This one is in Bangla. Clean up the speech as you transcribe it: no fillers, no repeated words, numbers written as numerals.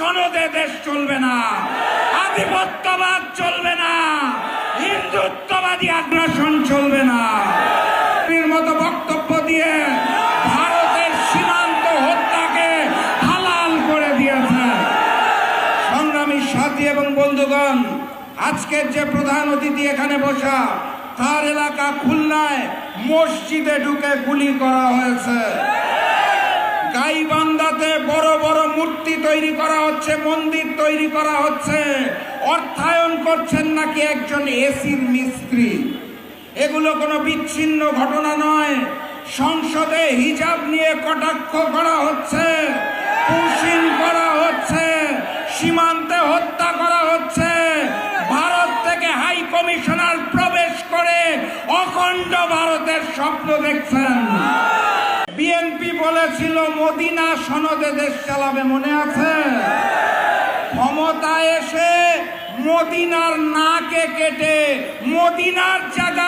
সনদে দেশ চলবে না, আধিপত্যবাদ চলবে না, হিন্দুত্ববাদী আগ্রাসন চলবে না এর মতো বক্তব্য দিয়ে ভারতের সীমান্ত হত্যাকে হালাল করে দিয়েছে। সংগ্রামী সাথী এবং বন্ধুগণ, আজকের যে প্রধান অতিথি এখানে বসা, তার এলাকা খুলনায় মসজিদে ঢুকে গুলি করা হয়েছে। গাইবান্ধাতে বড় বড় মূর্তি তৈরি করা হচ্ছে, মন্দির তৈরি করা হচ্ছে, অর্থায়ন করছেন নাকি একজন এসির মিস্ত্রি। এগুলো কোনো বিচ্ছিন্ন ঘটনা নয়। সংসদে হিজাব নিয়ে কটাক্ষ করা হচ্ছে, পুশিং করা হচ্ছে, সীমান্তে হত্যা করা হচ্ছে। ভারত থেকে হাই কমিশনার প্রবেশ করে অখণ্ড ভারতের স্বপ্ন দেখছেন। বিএনপি বলেছিল মদিনা সনদে দেশ চালাবে, মনে আছে? ক্ষমতায় এসে মদিনার নাকে কেটে মদিনার জায়গা